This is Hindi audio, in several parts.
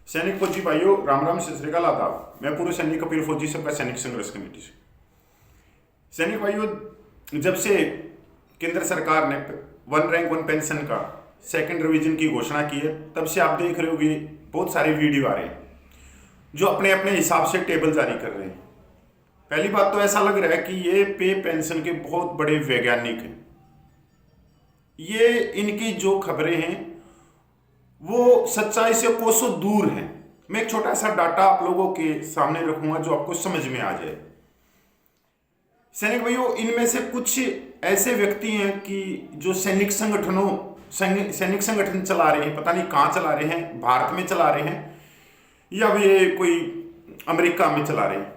सैनिक फौजी भाइयों, राम राम, सत श्री अकाल, आदाब। मैं पूर्व सैनिक कपिल फौजी सबका सैनिक संघर्ष कमेटी से। सैनिक भाइयों, जब से केंद्र सरकार ने वन रैंक वन पेंशन का सेकंड रिवीजन की घोषणा की है, तब से आप देख रहे होंगे बहुत सारे वीडियो आ रहे हैं जो अपने अपने हिसाब से टेबल जारी कर रहे हैं। पहली बात तो ऐसा लग रहा है कि ये पे पेंशन के बहुत बड़े वैज्ञानिक हैं। ये इनकी जो खबरें हैं वो सच्चाई से कोसों दूर है। मैं एक छोटा सा डाटा आप लोगों के सामने रखूंगा जो आपको समझ में आ जाए। सैनिक भाइयों, इनमें से कुछ ऐसे व्यक्ति हैं कि जो सैनिक संगठन चला रहे हैं, पता नहीं कहाँ चला रहे हैं, भारत में चला रहे हैं या वे कोई अमेरिका में चला रहे हैं।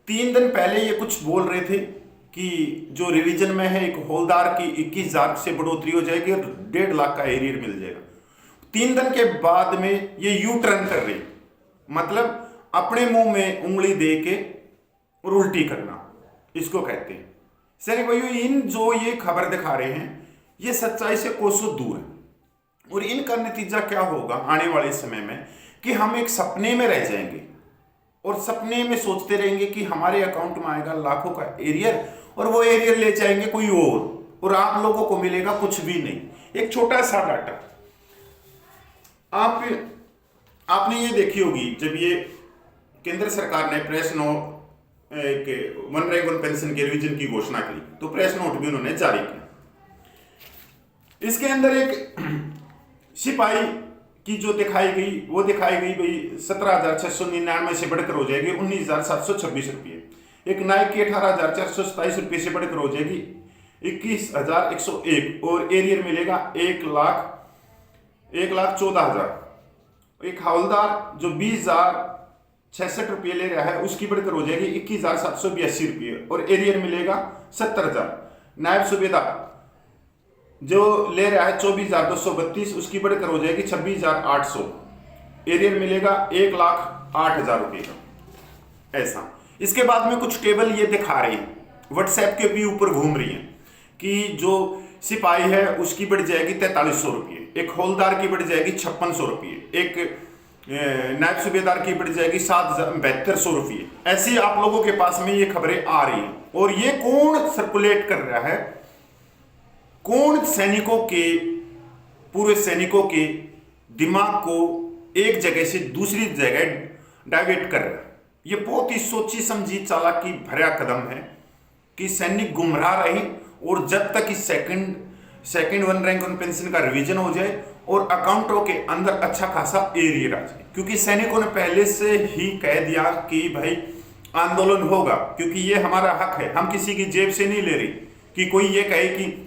3 दिन पहले ये कुछ बोल रहे थे कि जो रिवीजन में है एक हौलदार की 21,000 से बढ़ोतरी हो जाएगी और 1.5 लाख का एरियर मिल जाएगा। 3 दिन के बाद में ये यू टर्न कर रही, मतलब अपने मुंह में उंगली दे के और उल्टी करना, इसको कहते हैं। सैनिक भाइयों, इन जो ये खबर दिखा रहे हैं ये सच्चाई से कोसों दूर है। और इनका नतीजा क्या होगा आने वाले समय में कि हम एक सपने में रह जाएंगे और सपने में सोचते रहेंगे कि हमारे अकाउंट में आएगा लाखों का एरियर और वो एरियर ले जाएंगे कोई और आप लोगों को मिलेगा कुछ भी नहीं। एक छोटा सा डाटा आपने ये देखी होगी, जब ये केंद्र सरकार ने press note one rank one pension के रिवीजन की घोषणा की तो प्रेस नोट भी उन्होंने जारी किया। इसके अंदर एक सिपाही की जो दिखाई गई वो दिखाई गई भाई 17,699 से बढ़कर हो जाएगी 19,726 रुपये। एक नायक की 18,427 रुपये से बढ़कर हो जाएगी 21,101 और एरियर मिलेगा 1,14,000। एक हवलदार जो 20,066 रुपये ले रहा है उसकी बढ़कर हो जाएगी 21,782 रुपये और एरियर मिलेगा 70,000। नायब सूबेदार जो ले रहा है 24,232 उसकी बढ़कर हो जाएगी 26,800, एरियर मिलेगा 1,08,000 रुपये का। ऐसा इसके बाद में कुछ टेबल ये दिखा रही है, व्हाट्सएप के भी ऊपर घूम रही है कि जो सिपाही है उसकी बढ़ जाएगी 4300 रुपये, एक हौलदार की बढ़ जाएगी 5600 रुपये, एक नायब सूबेदार की बढ़ जाएगी 7,7200 रुपये। ऐसी आप लोगों के पास में ये खबरें आ रही हैं। और ये कौन सर्कुलेट कर रहा है, कौन सैनिकों के, पूरे सैनिकों के दिमाग को एक जगह से दूसरी जगह डाइवर्ट कर रहा है। ये बहुत ही सोची समझी चालाकी भरा कदम है कि सैनिक गुमराह रहे और जब तक इस second one rank one pension का रिवीजन हो जाए और अकाउंटों के अंदर अच्छा खासा एरियर आ जाए। क्योंकि सैनिकों ने पहले से ही कह दिया कि भाई आंदोलन होगा, क्योंकि ये हमारा हक है, हम किसी की जेब से नहीं ले रही कि कोई ये कहे कि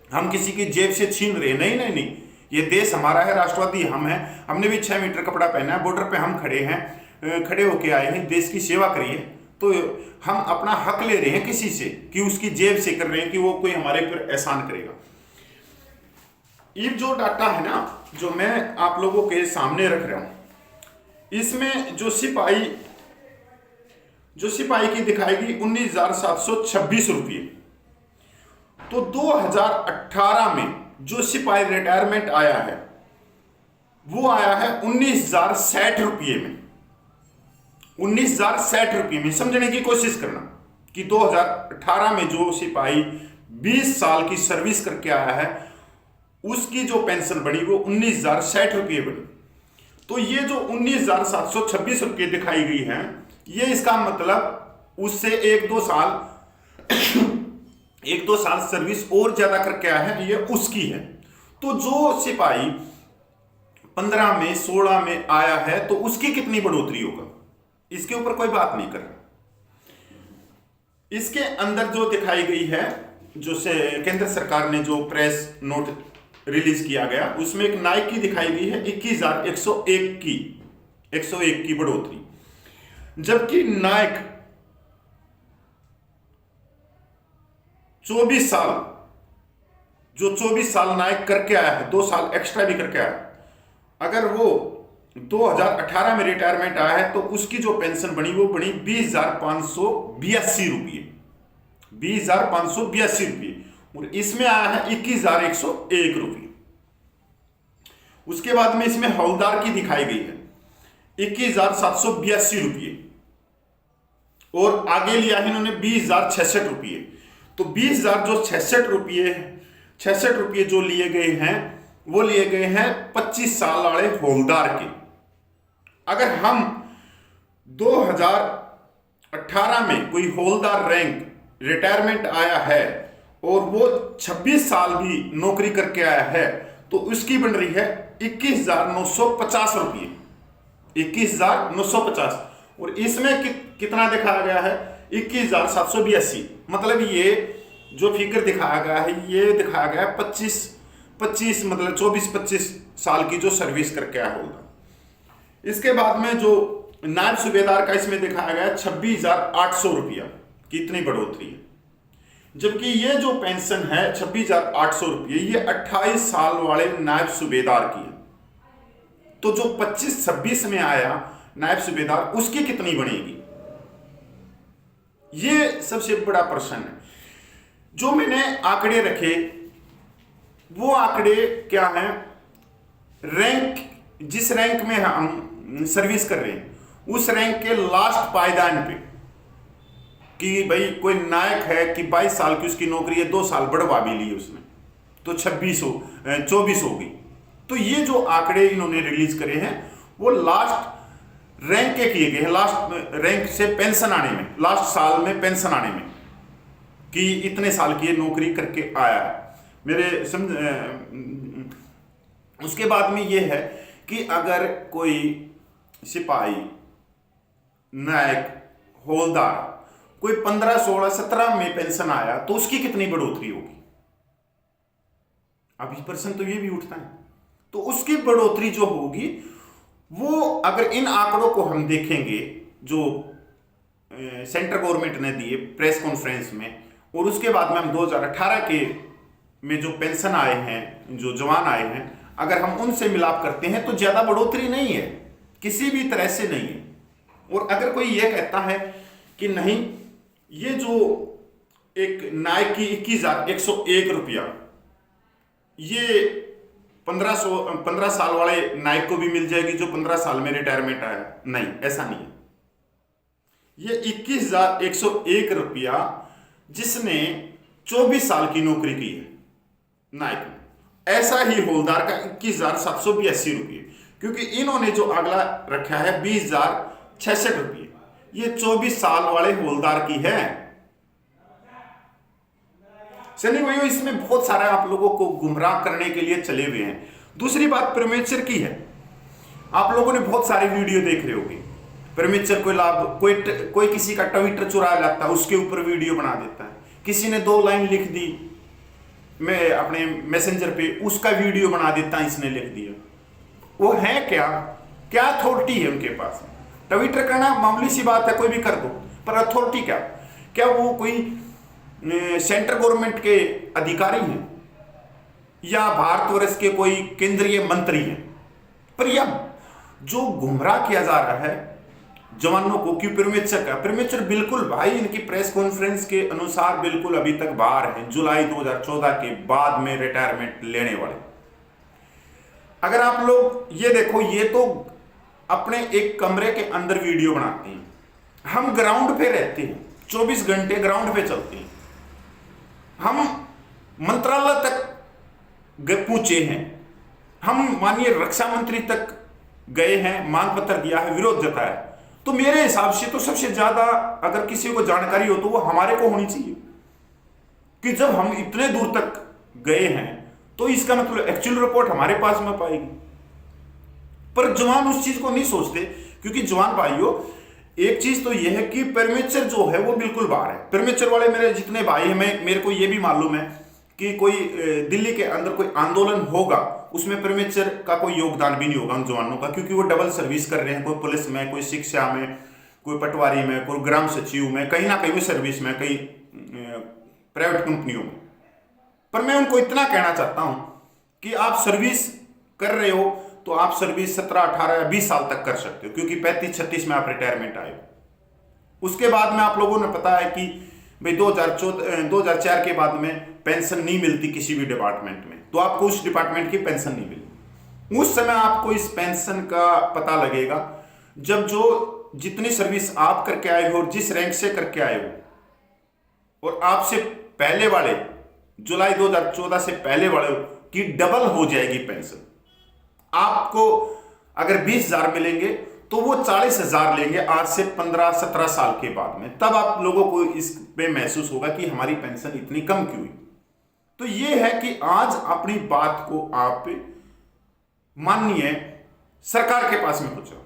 हम किसी की जेब से छीन रहे। नहीं नहीं नहीं, ये देश हमारा है, राष्ट्रवादी हम हैं, हमने भी 6 मीटर कपड़ा पहना है, बॉर्डर पे हम खड़े हैं, खड़े होके आए हैं, देश की सेवा करिए। तो हम अपना हक ले रहे हैं किसी से कि उसकी जेब से कर रहे हैं कि वो कोई हमारे ऊपर एहसान करेगा। ये जो डाटा है ना जो मैं आप लोगों के सामने रख रहा हूं, इसमें जो सिपाही की दिखाएगी 19,726 रुपये। तो 2018 में जो सिपाही रिटायरमेंट आया है वो आया है 19,060 रुपये में। 19,060 रुपये में समझने की कोशिश करना कि 2018 में जो सिपाही 20 साल की सर्विस करके आया है उसकी जो पेंशन बढ़ी वो 19,060 रुपये बढ़ी। तो ये जो 19,726 रुपये दिखाई गई है, ये इसका मतलब उससे 1-2 साल सर्विस और ज्यादा करके आया है, ये उसकी है। तो जो सिपाही 15 में 16 में आया है तो उसकी कितनी बढ़ोतरी होगा, इसके ऊपर कोई बात नहीं कर रहा। इसके अंदर जो दिखाई गई है, जो से केंद्र सरकार ने जो प्रेस नोट रिलीज किया गया उसमें एक नायक की दिखाई गई है 21,101 की बढ़ोतरी, जबकि नायक 24 साल नायक करके आया है, 2 साल एक्स्ट्रा भी करके आया, अगर वो 2018 में रिटायरमेंट आया है तो उसकी जो पेंशन बनी वो बनी 20,582 रुपये, 20,582 रुपये, और इसमें आया है 21,101 रुपये। उसके बाद में इसमें हवलदार की दिखाई गई है 21,782 रुपये, और आगे लिया है इन्होंने 20,066 रुपये। तो 20,066 रुपये जो लिए गए हैं वो लिए गए हैं 25 साल वाले हौलदार के। अगर हम 2018 में कोई हौलदार रैंक रिटायरमेंट आया है और वो 26 साल भी नौकरी करके आया है तो उसकी बन रही है 21,950 रुपये, 21,950। और इसमें कितना दिखाया गया है 21,782। मतलब ये जो फिगर दिखाया गया है ये दिखाया गया है 25 मतलब 24-25 साल की जो सर्विस करके आया होगा। इसके बाद में जो नायब सूबेदार का इसमें दिखाया गया 26,800 रुपया की इतनी बढ़ोतरी है, जबकि ये जो पेंशन है 26,800 रुपये ये 28 साल वाले नायब सूबेदार की है। तो जो 25-26 में आया नायब सूबेदार उसकी कितनी बनेगी, ये सबसे बड़ा प्रश्न है। जो मैंने आंकड़े रखे वो आंकड़े क्या हैं, रैंक जिस रैंक में हम सर्विस कर रहे हैं उस रैंक के लास्ट पायदान पे, कि भाई कोई नायक है कि 22 साल की उसकी नौकरी है, 2 साल बढ़वा भी ली उसने तो 24 होगी। तो ये जो आंकड़े इन्होंने रिलीज करे हैं वो लास्ट रैंक के किए गए हैं, लास्ट रैंक से पेंशन आने में, लास्ट साल में पेंशन आने में, कि इतने साल की ये नौकरी करके आया है मेरे समझ। उसके बाद में ये है कि अगर कोई सिपाही, नायक, हौलदार कोई 15, 16, 17 में पेंशन आया तो उसकी कितनी बढ़ोतरी होगी। अभी प्रश्न तो ये भी उठता है। तो उसकी बढ़ोतरी जो होगी वो अगर इन आंकड़ों को हम देखेंगे जो सेंट्रल गवर्नमेंट ने दिए प्रेस कॉन्फ्रेंस में, और उसके बाद में हम 2018 के में जो पेंशन आए हैं, जो जवान आए हैं, अगर हम उनसे मिलाप करते हैं तो ज्यादा बढ़ोतरी नहीं है, किसी भी तरह से नहीं है। और अगर कोई ये कहता है कि नहीं ये जो एक नायक की 21,101 रुपया ये 15 साल वाले नायक को भी मिल जाएगी जो 15 साल में रिटायरमेंट आया, नहीं, ऐसा नहीं है। ये 21,101 रुपया जिसने 24 साल की नौकरी की है नायक ने, ऐसा ही हौलदार का 21,782 रुपये, क्योंकि इन्होंने जो अगला रखा है 20,066 रुपये, ये 24 साल वाले हौलदार की है। सैनिक भाइयों, इसमें बहुत सारे आप लोगों को गुमराह करने के लिए चले हुए हैं। दूसरी बात प्रेमेचर की है। आप लोगों ने बहुत सारे वीडियो देख रहे होंगे, प्रेमेचर को लाभ, कोई किसी का ट्विटर चुरा लाता है उसके ऊपर वीडियो बना देता है, किसी ने 2 लाइन लिख दी मैं अपने मैसेंजर पे, उसका वीडियो बना देता है इसने लिख दिया। वो है क्या अथॉरिटी है उनके पास। ट्विटर करना मामूली सी बात है, कोई भी कर दो, पर अथॉरिटी क्या वो कोई सेंट्रल गवर्नमेंट के अधिकारी हैं या भारतवर्ष के कोई केंद्रीय मंत्री हैं। पर यह जो गुमराह किया जा रहा है जवानों को, क्यों प्रेमेचर बिल्कुल भाई इनकी प्रेस कॉन्फ्रेंस के अनुसार बिल्कुल अभी तक बाहर है, जुलाई 2014 के बाद में रिटायरमेंट लेने वाले। अगर आप लोग ये देखो, ये तो अपने एक कमरे के अंदर वीडियो बनाते हैं, हम ग्राउंड पे रहते हैं, 24 घंटे ग्राउंड पे चलते हैं, हम मंत्रालय तक पहुंचे हैं, हम माननीय रक्षा मंत्री तक गए हैं, मांग पत्र दिया है, विरोध जताया। तो मेरे हिसाब से तो सबसे ज्यादा अगर किसी को जानकारी हो तो वो हमारे को होनी चाहिए कि जब हम इतने दूर तक गए हैं तो इसका मतलब एक्चुअल रिपोर्ट हमारे पास में पाएगी। पर जवान उस चीज को नहीं सोचते, क्योंकि जवान भाइयों एक चीज तो यह है कि प्रेमेचर जो है वो बिल्कुल बाहर है। प्रेमेचर वाले मेरे जितने भाई हैं, मेरे को यह भी मालूम है कि कोई दिल्ली के अंदर कोई आंदोलन होगा उसमें प्रेमेचर का कोई योगदान भी नहीं होगा उन जवानों का, क्योंकि वो डबल सर्विस कर रहे हैं, कोई पुलिस में, कोई शिक्षा में, कोई पटवारी में, कोई ग्राम सचिव में, कहीं ना कहीं वो सर्विस में, कई प्राइवेट कंपनियों में। पर मैं उनको इतना कहना चाहता हूं कि आप सर्विस कर रहे हो तो आप सर्विस 17, 18 या 20 साल तक कर सकते हो, क्योंकि 35, 36 में आप रिटायरमेंट आए। उसके बाद में आप लोगों ने पता है कि भाई 2004 के बाद में पेंशन नहीं मिलती किसी भी डिपार्टमेंट में, तो आपको उस डिपार्टमेंट की पेंशन नहीं मिली। उस समय आपको इस पेंशन का पता लगेगा जब जो जितनी सर्विस आप करके आए हो और जिस रैंक से करके आए हो और आपसे पहले वाले जुलाई 2014 से पहले वाले की डबल हो जाएगी पेंशन। आपको अगर 20,000 मिलेंगे तो वो 40,000 लेंगे आज से 15-17 साल के बाद में। तब आप लोगों को इस पे महसूस होगा कि हमारी पेंशन इतनी कम क्यों हुई। तो ये है कि आज अपनी बात को आप माननीय सरकार के पास में पहुंचाओ,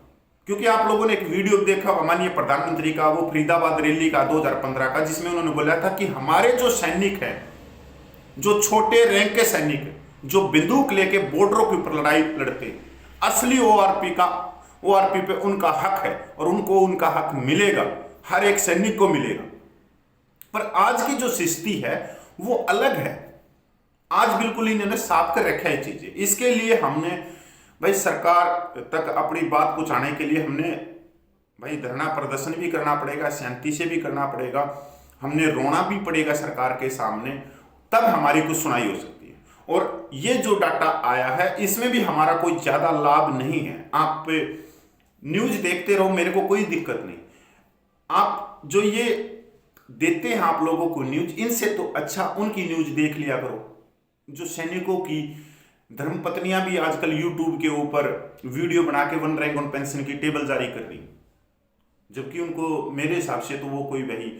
क्योंकि आप लोगों ने एक वीडियो देखा माननीय प्रधानमंत्री का, वो फरीदाबाद रैली का 2015 का, जिसमें उन्होंने बोला था कि हमारे जो सैनिक हैं, जो छोटे रैंक के सैनिक हैं, जो बंदूक लेके बॉर्डरों के ऊपर लड़ाई लड़ते हैं, असली ओआरपी पे उनका हक है और उनको उनका हक मिलेगा, हर एक सैनिक को मिलेगा। पर आज की जो स्थिति है वो अलग है। आज बिल्कुल इन्होंने साफ कर रखा है चीजें। इसके लिए हमने भाई सरकार तक अपनी बात पहुंचाने के लिए हमने भाई धरना प्रदर्शन भी करना पड़ेगा, शांति से भी करना पड़ेगा, हमने रोना भी पड़ेगा सरकार के सामने, तब हमारी कुछ सुनाई हो सकती है। और ये जो डाटा आया है इसमें भी हमारा कोई ज्यादा लाभ नहीं है। आप न्यूज देखते रहो, मेरे को कोई दिक्कत नहीं। आप जो ये देते हैं आप लोगों को न्यूज, इनसे तो अच्छा उनकी न्यूज देख लिया करो। जो सैनिकों की धर्मपत्नियां भी आजकल यूट्यूब के ऊपर वीडियो बना के 1 रैंक 1 पेंशन की टेबल जारी कर रही, जबकि उनको मेरे हिसाब से तो वो कोई वही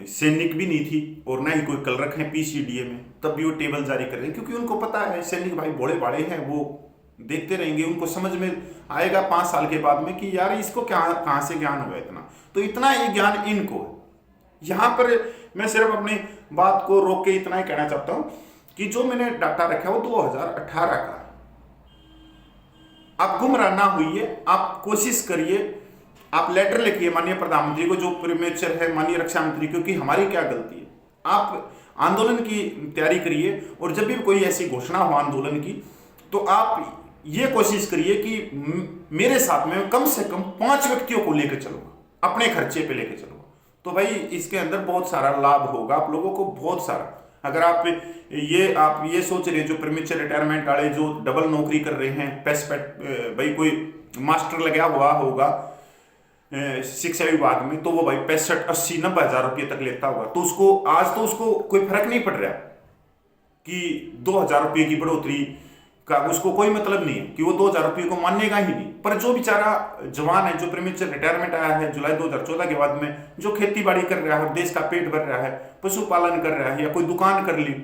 सैनिक भी नहीं थी और ना ही कोई क्लर्क है पीसीडीए में, तब भी वो टेबल जारी कर रहे हैं। क्योंकि उनको पता है सैनिक भाई बड़े बाड़े हैं, वो देखते रहेंगे, उनको समझ में आएगा 5 साल के बाद में कि यार इसको क्या कहाँ से ज्ञान हुआ इतना, तो इतना ही ज्ञान इनको है। यहाँ पर मैं सिर्फ अपनी बात को रोक के इतना ही कहना चाहता हूं कि जो मैंने डाटा रखा है वो 2018 का है। आप गुमराह ना होइए, आप कोशिश करिए, आप लेटर लिखिए माननीय प्रधानमंत्री को, जो प्रीमेचर है माननीय रक्षा मंत्री, क्योंकि हमारी क्या गलती है। आप आंदोलन की तैयारी करिए और जब भी कोई ऐसी घोषणा हो आंदोलन की तो आप ये कोशिश करिए कि मेरे साथ में कम से कम 5 व्यक्तियों को लेकर चलूंगा, अपने खर्चे पे लेकर चलूंगा। तो भाई इसके अंदर बहुत सारा लाभ होगा आप लोगों को, बहुत सारा। अगर आप ये सोच रहे, जो प्रीमेचर रिटायरमेंट वाले जो डबल नौकरी कर रहे हैं, भाई कोई मास्टर लगा हुआ होगा शिक्षा विभाग में, तो वो भाई 65-80-90 हज़ार रुपये तक लेता होगा, तो उसको आज तो उसको कोई फर्क नहीं पड़ रहा कि 2,000 रुपये की बढ़ोतरी का उसको कोई मतलब नहीं है, कि वो 2,000 रुपये को मानेगा ही नहीं। पर जो बेचारा जवान है, जो प्रीमेचर रिटायरमेंट आया है जुलाई 2014 के बाद में, जो खेती बाड़ी कर रहा है, देश का पेट भर रहा है, पशुपालन कर रहा है, या कोई दुकान कर ली,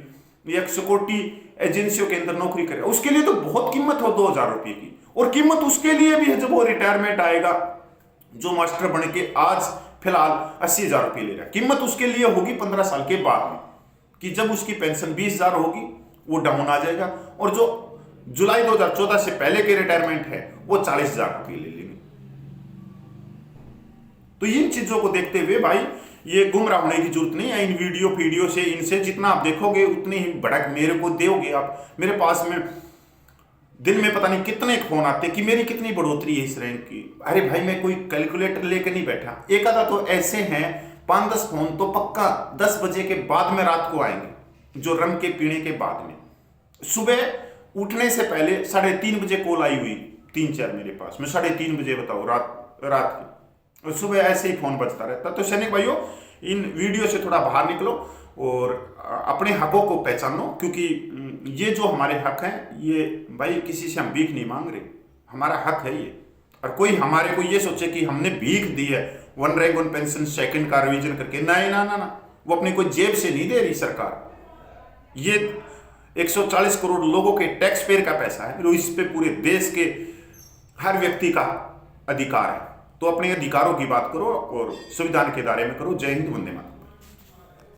या सिक्योरिटी एजेंसियों के अंदर नौकरी कर रहा है, उसके लिए तो बहुत कीमत हो 2,000 रुपये की। और कीमत उसके लिए भी है जब वो रिटायरमेंट आएगा, जो मास्टर बन के आज फिलहाल 80,000 रुपये ले रहा है, कीमत उसके लिए होगी 15 साल के बाद में, कि जब उसकी पेंशन 20,000 होगी वो डाउन आ जाएगा, और जो जुलाई 2014 से पहले के रिटायरमेंट है वो 40,000 रुपये ले लेंगे। तो इन चीजों को देखते हुए भाई ये गुमराह होने की जरूरत नहीं है। इन वीडियो से इनसे जितना आप देखोगे उतनी ही भड़क मेरे को दोगे आप। मेरे पास में दिन में पता नहीं कितने फोन आते कि मेरी कितनी बढ़ोतरी है इस रैंक की। अरे भाई मैं कोई कैलकुलेटर लेकर नहीं बैठा, एक आधा तो ऐसे हैं 5-10 फोन तो पक्का 10 बजे के बाद में रात को आएंगे, जो रम के पीने के बाद में। सुबह उठने से पहले 3:30 बजे कॉल आई हुई 3-4 मेरे पास में, 3:30 बजे बताओ रात की, और सुबह ऐसे ही फोन बजता रहता। तो सैनिक भाइयों इन वीडियो से थोड़ा बाहर निकलो और अपने हकों को पहचानो, क्योंकि ये जो हमारे हक हैं ये भाई किसी से हम भीख नहीं मांग रहे, हमारा हक है ये। और कोई हमारे को ये सोचे कि हमने भीख दी है 1 रैंक 1 पेंशन सेकंड का रिवीजन करके, नहीं ना, वो अपनी कोई जेब से नहीं दे रही सरकार। ये 140 करोड़ लोगों के टैक्स पेयर का पैसा है, इस पे पूरे देश के हर व्यक्ति का अधिकार है। तो अपने अधिकारों की बात करो और संविधान के दायरे में करो। जय हिंद, वंदे मातरम।